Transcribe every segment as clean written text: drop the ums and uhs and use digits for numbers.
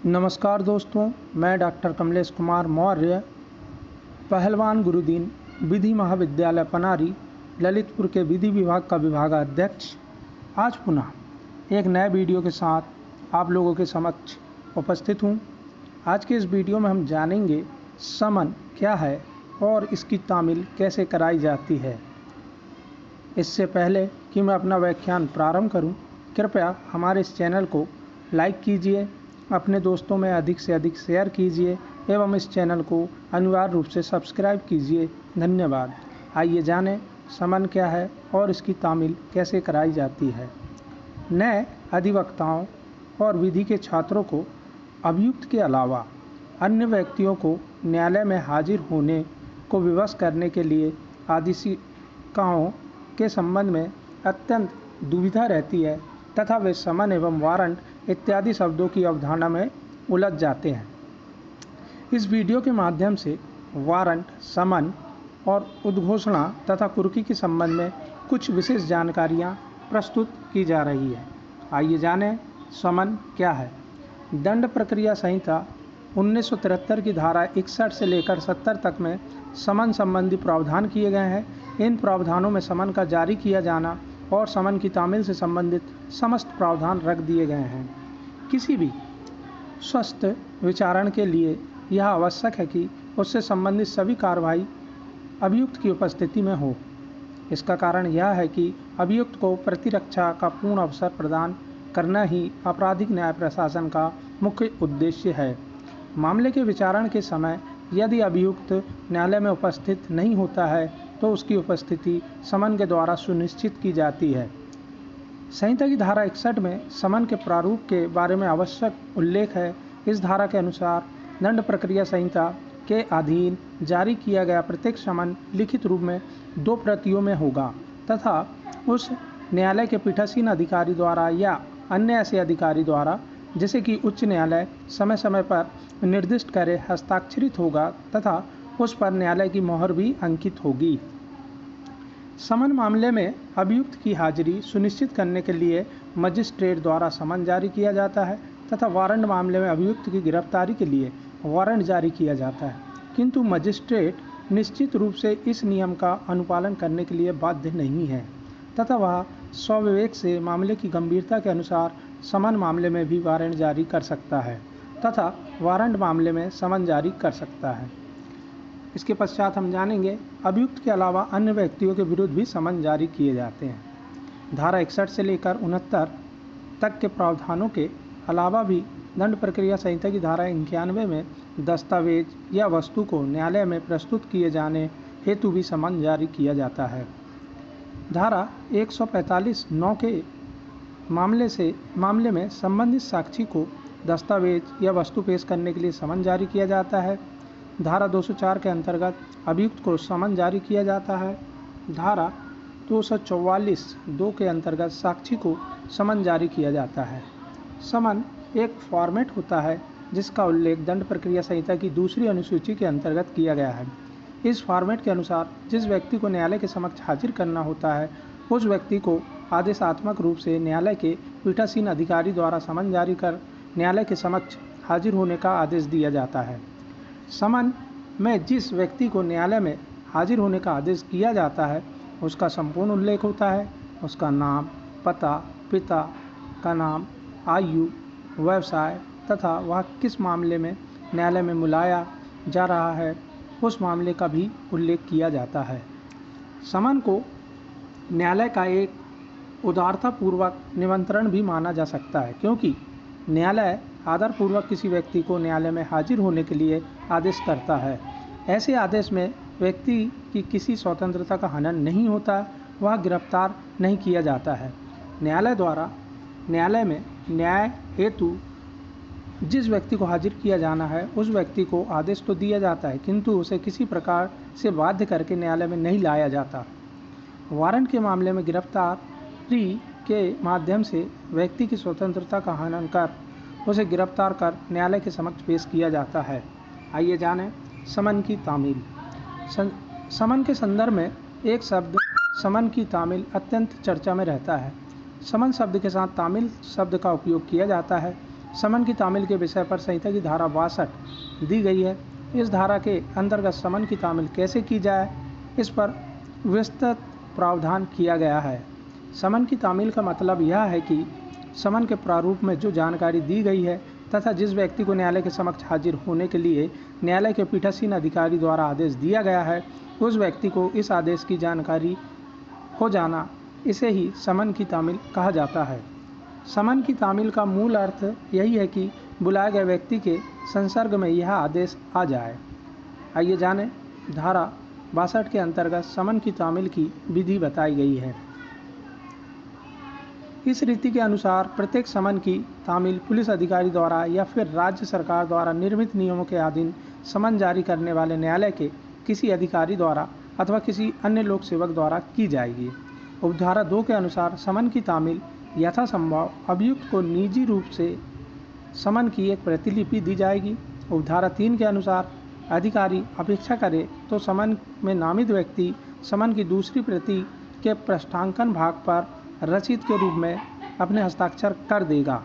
नमस्कार दोस्तों, मैं डॉक्टर कमलेश कुमार मौर्य, पहलवान गुरुदीन विधि महाविद्यालय पनारी ललितपुर के विधि विभाग का विभागाध्यक्ष आज पुनः एक नए वीडियो के साथ आप लोगों के समक्ष उपस्थित हूँ। आज के इस वीडियो में हम जानेंगे समन क्या है और इसकी तामील कैसे कराई जाती है। इससे पहले कि मैं अपना व्याख्यान प्रारंभ करूं, कृपया हमारे इस चैनल को लाइक कीजिए, अपने दोस्तों में अधिक से अधिक शेयर कीजिए एवं इस चैनल को अनिवार्य रूप से सब्सक्राइब कीजिए। धन्यवाद। आइए जानें समन क्या है और इसकी तामील कैसे कराई जाती है। नए अधिवक्ताओं और विधि के छात्रों को अभियुक्त के अलावा अन्य व्यक्तियों को न्यायालय में हाजिर होने को विवश करने के लिए आदेशिकाओं के संबंध में अत्यंत दुविधा रहती है तथा वे समन एवं वारंट इत्यादि शब्दों की अवधारणा में उलझ जाते हैं। इस वीडियो के माध्यम से वारंट, समन और उद्घोषणा तथा कुर्की के संबंध में कुछ विशेष जानकारियां प्रस्तुत की जा रही है। आइए जानें समन क्या है। दंड प्रक्रिया संहिता 1973 की धारा 61 से लेकर 70 तक में समन संबंधी प्रावधान किए गए हैं। इन प्रावधानों में समन का जारी किया जाना और समन की तामील से संबंधित समस्त प्रावधान रख दिए गए हैं। किसी भी स्वस्थ विचारण के लिए यह आवश्यक है कि उससे संबंधित सभी कार्रवाई अभियुक्त की उपस्थिति में हो। इसका कारण यह है कि अभियुक्त को प्रतिरक्षा का पूर्ण अवसर प्रदान करना ही आपराधिक न्याय प्रशासन का मुख्य उद्देश्य है। मामले के विचारण के समय यदि अभियुक्त न्यायालय में उपस्थित नहीं होता है तो उसकी उपस्थिति समन के द्वारा सुनिश्चित की जाती है। संहिता की धारा 61 में समन के प्रारूप के बारे में आवश्यक उल्लेख है। इस धारा के अनुसार दंड प्रक्रिया संहिता के अधीन जारी किया गया प्रत्येक समन लिखित रूप में 2 प्रतियों में होगा तथा उस न्यायालय के पीठासीन अधिकारी द्वारा या अन्य ऐसे अधिकारी द्वारा जिसे कि उच्च न्यायालय समय समय पर निर्दिष्ट करे हस्ताक्षरित होगा तथा उस पर न्यायालय की मोहर भी अंकित होगी। समन मामले में अभियुक्त की हाजिरी सुनिश्चित करने के लिए मजिस्ट्रेट द्वारा समन जारी किया जाता है तथा वारंट मामले में अभियुक्त की गिरफ्तारी के लिए वारंट जारी किया जाता है, किंतु मजिस्ट्रेट निश्चित रूप से इस नियम का अनुपालन करने के लिए बाध्य नहीं है तथा वह स्वविवेक से मामले की गंभीरता के अनुसार समन मामले में भी वारंट जारी कर सकता है तथा वारंट मामले में समन जारी कर सकता है। इसके पश्चात हम जानेंगे अभियुक्त के अलावा अन्य व्यक्तियों के विरुद्ध भी समन जारी किए जाते हैं। धारा 61 से लेकर 69 तक के प्रावधानों के अलावा भी दंड प्रक्रिया संहिता की धारा 91 में दस्तावेज या वस्तु को न्यायालय में प्रस्तुत किए जाने हेतु भी समन जारी किया जाता है। धारा 145(9) के मामले में संबंधित साक्षी को दस्तावेज या वस्तु पेश करने के लिए समन जारी किया जाता है। धारा 204 के अंतर्गत अभियुक्त को समन जारी किया जाता है। धारा 244(2) के अंतर्गत साक्षी को समन जारी किया जाता है। समन एक फॉर्मेट होता है जिसका उल्लेख दंड प्रक्रिया संहिता की दूसरी अनुसूची के अंतर्गत किया गया है। इस फॉर्मेट के अनुसार जिस व्यक्ति को न्यायालय के समक्ष हाजिर करना होता है उस व्यक्ति को आदेशात्मक रूप से न्यायालय के पीठासीन अधिकारी द्वारा समन जारी कर न्यायालय के समक्ष हाजिर होने का आदेश दिया जाता है। समन में जिस व्यक्ति को न्यायालय में हाजिर होने का आदेश किया जाता है उसका संपूर्ण उल्लेख होता है, उसका नाम, पता, पिता का नाम, आयु, व्यवसाय तथा वह किस मामले में न्यायालय में बुलाया जा रहा है उस मामले का भी उल्लेख किया जाता है। समन को न्यायालय का एक उदारतापूर्वक निमंत्रण भी माना जा सकता है, क्योंकि न्यायालय आदरपूर्वक किसी व्यक्ति को न्यायालय में हाजिर होने के लिए आदेश करता है। ऐसे आदेश में व्यक्ति की किसी स्वतंत्रता का हनन नहीं होता, वह गिरफ्तार नहीं किया जाता है। न्यायालय द्वारा न्यायालय में न्याय हेतु जिस व्यक्ति को हाजिर किया जाना है उस व्यक्ति को आदेश तो दिया जाता है, किंतु उसे किसी प्रकार से बाध्य करके न्यायालय में नहीं लाया जाता। वारंट के मामले में गिरफ्तारी के माध्यम से व्यक्ति की स्वतंत्रता का हनन कर उसे गिरफ्तार कर न्यायालय के समक्ष पेश किया जाता है। आइए जानें समन की तामील। समन के संदर्भ में एक शब्द समन की तामील अत्यंत चर्चा में रहता है। समन शब्द के साथ तामील शब्द का उपयोग किया जाता है। समन की तामील के विषय पर संहिता की धारा 62 दी गई है। इस धारा के अंतर्गत समन की तामील कैसे की जाए, इस पर विस्तृत प्रावधान किया गया है। समन की तामील का मतलब यह है कि समन के प्रारूप में जो जानकारी दी गई है तथा जिस व्यक्ति को न्यायालय के समक्ष हाजिर होने के लिए न्यायालय के पीठासीन अधिकारी द्वारा आदेश दिया गया है, उस व्यक्ति को इस आदेश की जानकारी हो जाना, इसे ही समन की तामील कहा जाता है। समन की तामील का मूल अर्थ यही है कि बुलाए गए व्यक्ति के संसर्ग में यह आदेश आ जाए। आइए जानें, धारा 62 के अंतर्गत समन की तामील की विधि बताई गई है। इस रीति के अनुसार प्रत्येक समन की तामील पुलिस अधिकारी द्वारा या फिर राज्य सरकार द्वारा निर्मित नियमों के अधीन समन जारी करने वाले न्यायालय के किसी अधिकारी द्वारा अथवा किसी अन्य लोक सेवक द्वारा की जाएगी। उपधारा 2 के अनुसार समन की तामील यथासंभव अभियुक्त को निजी रूप से समन की एक प्रतिलिपि दी जाएगी। उपधारा 3 के अनुसार अधिकारी अपेक्षा करे तो समन में नामित व्यक्ति समन की दूसरी प्रति के पृष्ठांकन भाग पर रसीद के रूप में अपने हस्ताक्षर कर देगा।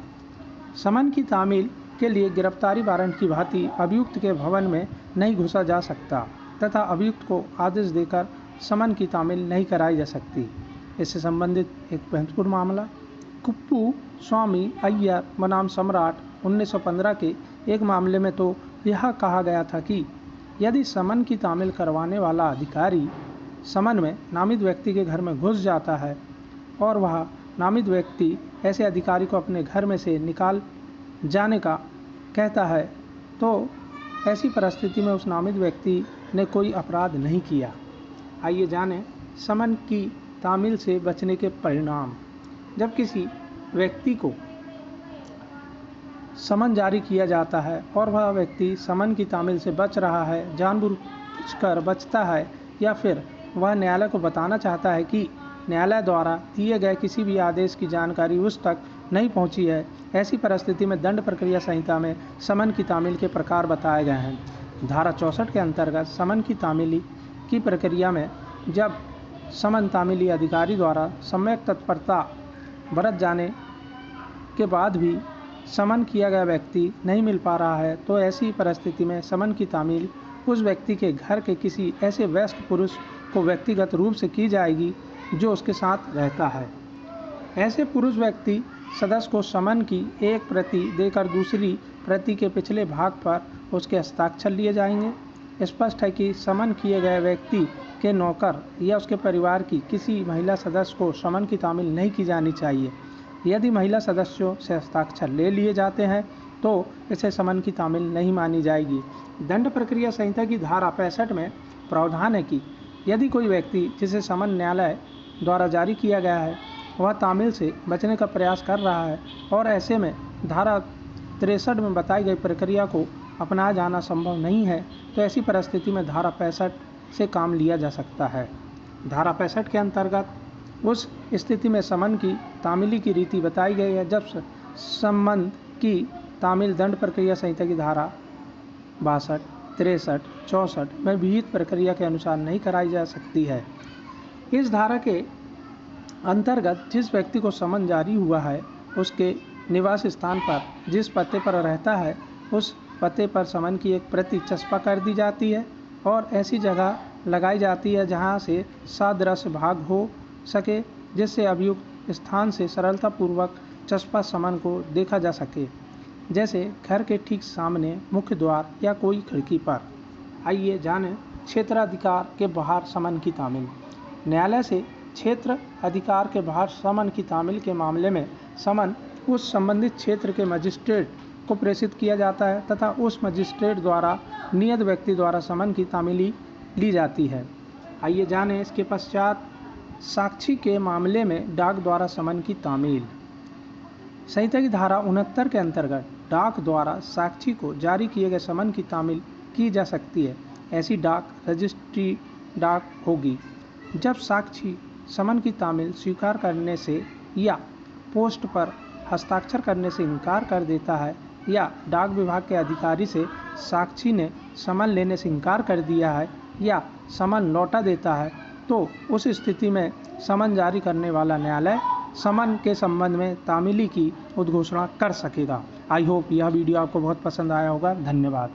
समन की तामील के लिए गिरफ्तारी वारंट की भांति अभियुक्त के भवन में नहीं घुसा जा सकता तथा अभियुक्त को आदेश देकर समन की तामील नहीं कराई जा सकती। इससे संबंधित एक महत्वपूर्ण मामला, कुप्पू स्वामी अय्यर बनाम सम्राट 1915 के एक मामले में तो यह कहा गया था कि यदि समन की तामील करवाने वाला अधिकारी समन में नामित व्यक्ति के घर में घुस जाता है और वह नामित व्यक्ति ऐसे अधिकारी को अपने घर में से निकाल जाने का कहता है, तो ऐसी परिस्थिति में उस नामित व्यक्ति ने कोई अपराध नहीं किया। आइए जानें, समन की तामील से बचने के परिणाम। जब किसी व्यक्ति को समन जारी किया जाता है और वह व्यक्ति समन की तामील से बच रहा है, जानबूझकर बचता है, या फिर वह न्यायालय को बताना चाहता है कि न्यायालय द्वारा दिए गए किसी भी आदेश की जानकारी उस तक नहीं पहुंची है, ऐसी परिस्थिति में दंड प्रक्रिया संहिता में समन की तामील के प्रकार बताए गए हैं। धारा 64 के अंतर्गत समन की तामीली की प्रक्रिया में जब समन तामीली अधिकारी द्वारा सम्यक तत्परता बरत जाने के बाद भी समन किया गया व्यक्ति नहीं मिल पा रहा है, तो ऐसी परिस्थिति में समन की तामील उस व्यक्ति के घर के किसी ऐसे वयस्क पुरुष को व्यक्तिगत रूप से की जाएगी जो उसके साथ रहता है। ऐसे पुरुष व्यक्ति सदस्य को समन की एक प्रति देकर दूसरी प्रति के पिछले भाग पर उसके हस्ताक्षर लिए जाएंगे। स्पष्ट है कि समन किए गए व्यक्ति के नौकर या उसके परिवार की किसी महिला सदस्य को समन की तामील नहीं की जानी चाहिए। यदि महिला सदस्यों से हस्ताक्षर ले लिए जाते हैं तो इसे समन की तामील नहीं मानी जाएगी। दंड प्रक्रिया संहिता की धारा 65 में प्रावधान है कि यदि कोई व्यक्ति जिसे समन न्यायालय द्वारा जारी किया गया है वह तामील से बचने का प्रयास कर रहा है और ऐसे में धारा 63 में बताई गई प्रक्रिया को अपनाया जाना संभव नहीं है, तो ऐसी परिस्थिति में धारा 65 से काम लिया जा सकता है। धारा 65 के अंतर्गत उस स्थिति में समन की तामीली की रीति बताई गई है जब संबंध की तामील दंड प्रक्रिया संहिता की धारा 62, 63, 64 में विहित प्रक्रिया के अनुसार नहीं कराई जा सकती है। इस धारा के अंतर्गत जिस व्यक्ति को समन जारी हुआ है उसके निवास स्थान पर जिस पते पर रहता है उस पते पर समन की एक प्रति चस्पा कर दी जाती है और ऐसी जगह लगाई जाती है जहां से सादृश्य भाग हो सके, जिससे अभियुक्त स्थान से सरलतापूर्वक चस्पा समन को देखा जा सके, जैसे घर के ठीक सामने मुख्य द्वार या कोई खिड़की पर। आइए जानें, क्षेत्राधिकार के बाहर समन की तामील। न्यायालय से क्षेत्र अधिकार के बाहर समन की तामील के मामले में समन उस संबंधित क्षेत्र के मजिस्ट्रेट को प्रेषित किया जाता है तथा उस मजिस्ट्रेट द्वारा नियत व्यक्ति द्वारा समन की तामीली ली जाती है। आइए जानें, इसके पश्चात साक्षी के मामले में डाक द्वारा समन की तामील। संहिता की धारा 69 के अंतर्गत डाक द्वारा साक्षी को जारी किए गए समन की तामील की जा सकती है। ऐसी डाक रजिस्ट्री डाक होगी। जब साक्षी समन की तामील स्वीकार करने से या पोस्ट पर हस्ताक्षर करने से इनकार कर देता है या डाक विभाग के अधिकारी से साक्षी ने समन लेने से इनकार कर दिया है या समन लौटा देता है, तो उस स्थिति में समन जारी करने वाला न्यायालय समन के संबंध में तामीली की उद्घोषणा कर सकेगा। आई होप यह वीडियो आपको बहुत पसंद आया होगा। धन्यवाद।